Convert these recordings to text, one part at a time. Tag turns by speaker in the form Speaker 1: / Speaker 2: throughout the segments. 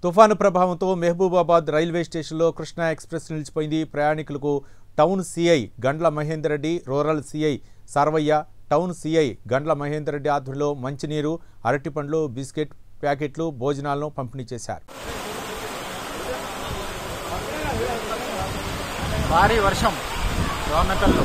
Speaker 1: తుఫాను ప్రభావంతో మహబూబాబాద్ రైల్వే స్టేషన్లో కృష్ణా ఎక్స్ప్రెస్ నిలిచిపోయింది. ప్రయాణికులకు town CI Gandla Mahender Reddy, rural CI Sarvaiah, town CI Gandla Mahender Reddy ఆధ్వర్యంలో మంచినీరు, అరటిపండ్లు, బిస్కెట్ ప్యాకెట్లు, భోజనాలను పంపిణీ చేశారు.
Speaker 2: భారీ వర్షం రామకల్లో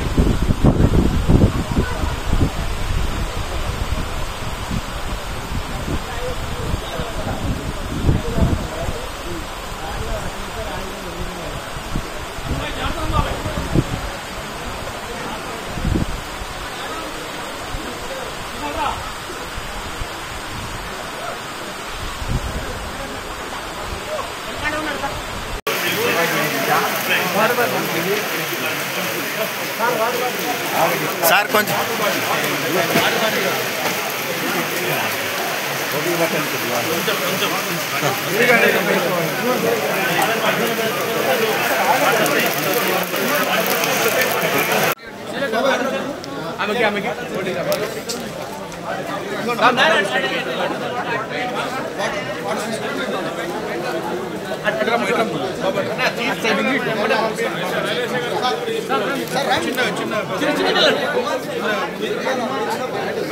Speaker 3: సార్ కొంచెం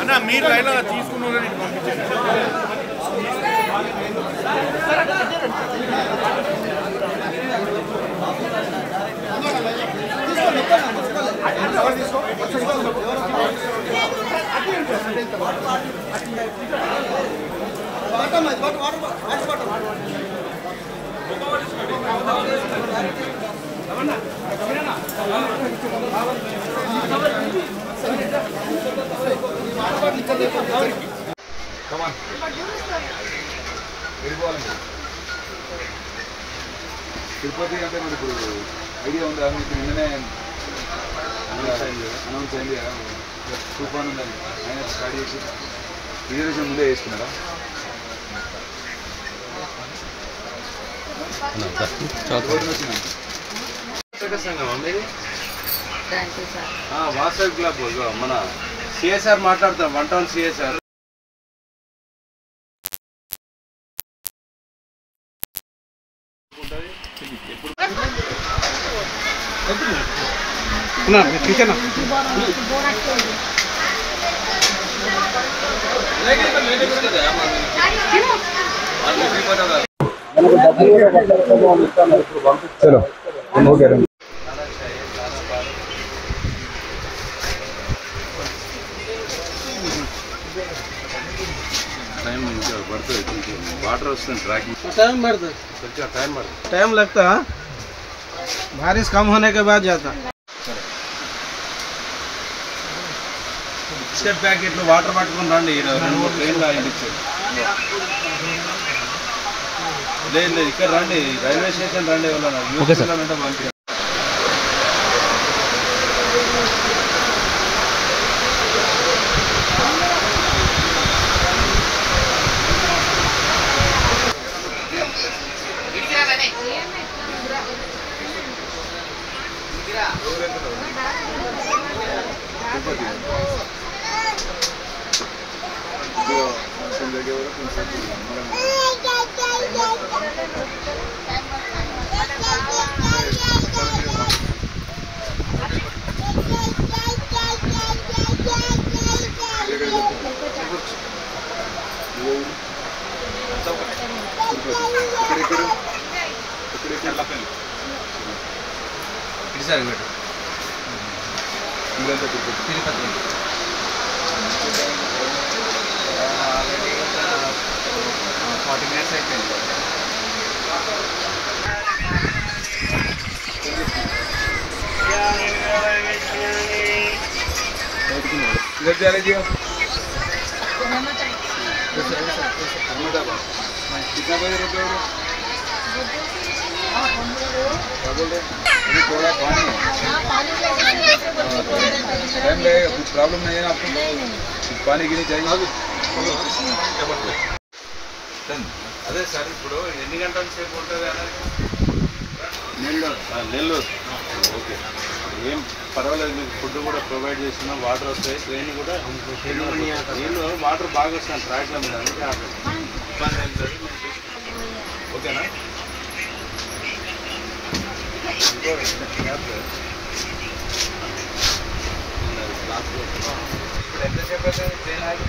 Speaker 3: అన్న మీరు లైన్లో తీసుకున్నారని
Speaker 4: తిరుపతి అంటే మనకు ఇప్పుడు ఐడియా ఉందా? మీకు నిన్ననే అనౌన్స్ అయింది కదా, తుఫాన్ ఉందని ఆయన స్టార్ట్ చేసి రిజర్వేషన్ ముందే వేసుకున్నారా?
Speaker 5: వాట్సాప్ క్లబ్ మన సిఎస్ఆర్ మాట్లాడుతాం, 1 టౌన్ సిఎస్ఆర్.
Speaker 4: చలో ఓకే.
Speaker 5: टाइम बढ़ता है, वाटर वस्तु ट्रैकिंग
Speaker 2: टाइम बढ़ता टाइम लगता है, बारिश कम होने के बाद जाता.
Speaker 5: బిస్కెట్ ప్యాకెట్లు, వాటర్ పట్టుకుని రండి. 2-3 ట్రైన్లు ఆగించారు. లేదు ఇక్కడ రండి, రైల్వే స్టేషన్ రండి. పంపించారు. తిరుపతి 40 minutes అయిపోయింది.
Speaker 4: कितना बजे रुके हो? थोड़ा पानी टाइम लगेगा, कुछ प्रॉब्लम नहीं है ना आपको? पानी गिनी चाहिए.
Speaker 5: అదే సార్, ఇప్పుడు ఎన్ని గంటల సేపు ఉంటుంది అనేది? నెల్లూరు. ఓకే, ఏం పర్వాలేదు, మీకు ఫుడ్ కూడా ప్రొవైడ్ చేస్తున్నాం, వాటర్ వస్తాయి, ట్రైన్ కూడా నీళ్ళు వాటర్ బాగా వస్తాయి ట్రాక్ల మీద, అందుకే ఇబ్బంది ఏం లేదు. ఓకేనా?
Speaker 2: ఎంతసేపు అవుతుంది ట్రైన్ ఆగి?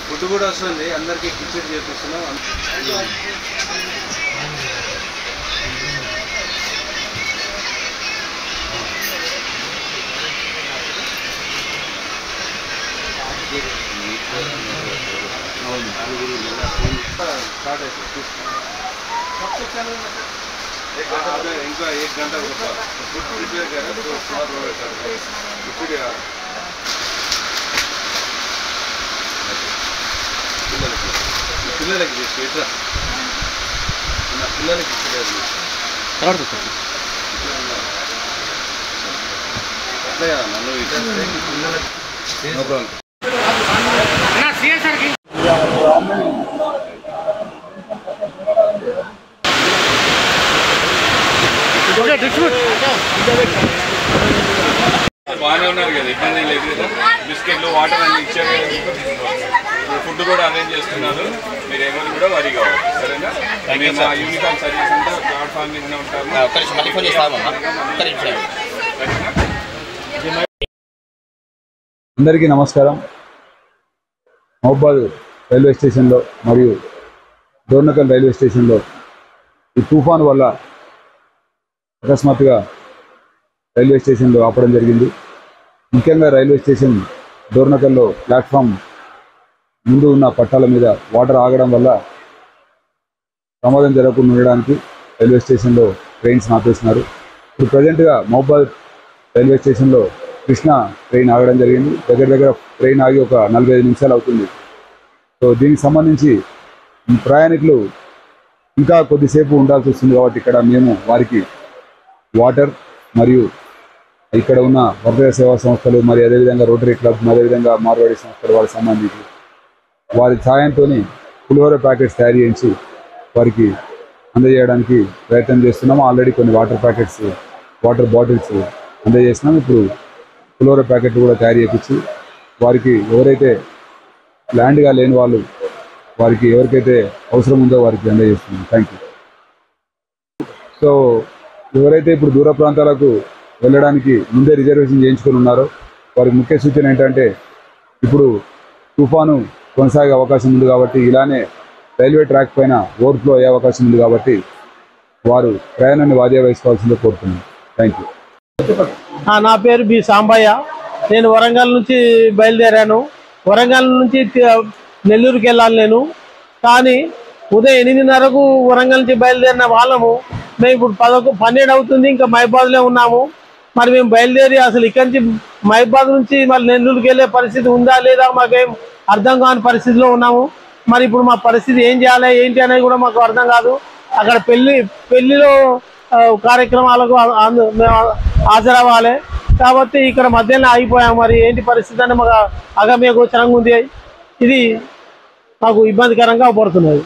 Speaker 2: ఫుడ్ కూడా వస్తుంది, అందరికీ కిచెన్ చేపిస్తున్నాం. స్టార్ట్ అయిపోయింది. ఇంకా 1 घंटा फूड प्रिपेयर करें तो प्रोवाइड करते हैं. ఇప్పుడు పిల్లలకి ఎట్లా పిల్లలకి అట్లే నన్ను పిల్లలకి నో ప్రాబ్లం.
Speaker 5: బాగానే ఉన్నారు కదా, ఇబ్బంది లేదు కదా. బిస్కెట్లు వాటర్ అన్ని ఇచ్చారు కదా, ఫుడ్ కూడా అరేంజ్ చేస్తున్నారు. మీరు ఏమైనా కూడా వరి కావాలి, సరేనా? మేము ఆ యూనిఫామ్ సర్వీస్ అంతా ప్లాట్ఫామ్ మీద ఉంటాము.
Speaker 4: అందరికీ నమస్కారం. మహబూబాద్ రైల్వే స్టేషన్లో మరియు డోర్నకల్ రైల్వే స్టేషన్లో ఈ తుఫాను వల్ల అకస్మాత్తుగా రైల్వే స్టేషన్లో ఆపడం జరిగింది. ముఖ్యంగా రైల్వే స్టేషన్ డోర్నకల్లో ప్లాట్ఫామ్ ముందు ఉన్న పట్టాల మీద వాటర్ ఆగడం వల్ల ప్రమాదం జరగకుండా ఉండడానికి రైల్వే స్టేషన్లో ట్రైన్స్ ఆపేస్తున్నారు. ఇప్పుడు ప్రజెంట్గా మహబూబాద్ రైల్వే స్టేషన్లో కృష్ణా ట్రైన్ ఆగడం జరిగింది. దగ్గర ట్రైన్ ఆగి ఒక 45 నిమిషాలు అవుతుంది. సో దీనికి సంబంధించి ప్రయాణికులు ఇంకా కొద్దిసేపు ఉండాల్సి వస్తుంది కాబట్టి ఇక్కడ మేము వారికి వాటర్ మరియు ఇక్కడ ఉన్న వర్తక సేవా సంస్థలు మరియు అదేవిధంగా రోటరీ క్లబ్ అదేవిధంగా మార్వాడి సంస్థలు వారికి సంబంధించి వారి సాయంతో పులిహోర ప్యాకెట్స్ తయారు చేయించి వారికి అందజేయడానికి ప్రయత్నం చేస్తున్నాము. ఆల్రెడీ కొన్ని వాటర్ ప్యాకెట్స్ వాటర్ బాటిల్స్ అందజేస్తున్నాం. ఇప్పుడు పులిహోర ప్యాకెట్ కూడా తయారు చేయించి వారికి ఎవరైతే ల్యాండ్గా లేని వాళ్ళు వారికి ఎవరికైతే అవసరం ఉందో వారికి అందజేస్తున్నాం. Thank you. సో ఎవరైతే ఇప్పుడు దూర ప్రాంతాలకు వెళ్ళడానికి ముందే రిజర్వేషన్ చేయించుకొని ఉన్నారో వారికి ముఖ్య సూచన ఏంటంటే ఇప్పుడు తుఫాను కొనసాగే అవకాశం ఉంది కాబట్టి ఇలానే రైల్వే ట్రాక్ పైన ఓవర్ఫ్లో అయ్యే అవకాశం ఉంది కాబట్టి వారు ప్రయాణాన్ని వాయిదా వేసుకోవాల్సిందే కోరుతున్నాను. Thank you.
Speaker 6: నా పేరు బి సాంబయ్య. నేను వరంగల్ నుంచి బయలుదేరాను. వరంగల్ నుంచి నెల్లూరుకి వెళ్ళాలి నేను. కానీ ఉదయం 8:30కు వరంగల్ నుంచి బయలుదేరిన వాళ్ళము మేము ఇప్పుడు 12 అవుతుంది, ఇంకా మహబూబాద్లో ఉన్నాము. మరి మేము బయలుదేరి అసలు ఇక్కడి నుంచి మహబూబాద్ నుంచి మరి నెల్లూరుకి వెళ్ళే పరిస్థితి ఉందా లేదా మాకేం అర్థం కాని పరిస్థితిలో ఉన్నాము. మరి ఇప్పుడు మా పరిస్థితి ఏం చేయాలి ఏంటి అనేది కూడా మాకు అర్థం కాదు. అక్కడ పెళ్లిలో కార్యక్రమాలకు మేము హాజరవ్వాలి కాబట్టి ఇక్కడ మధ్యలో ఆగిపోయాము. మరి ఏంటి పరిస్థితి అంటే మాకు అగమ్య గోచరంగా ఉంది. ఇది మాకు ఇబ్బందికరంగా పడుతున్నది.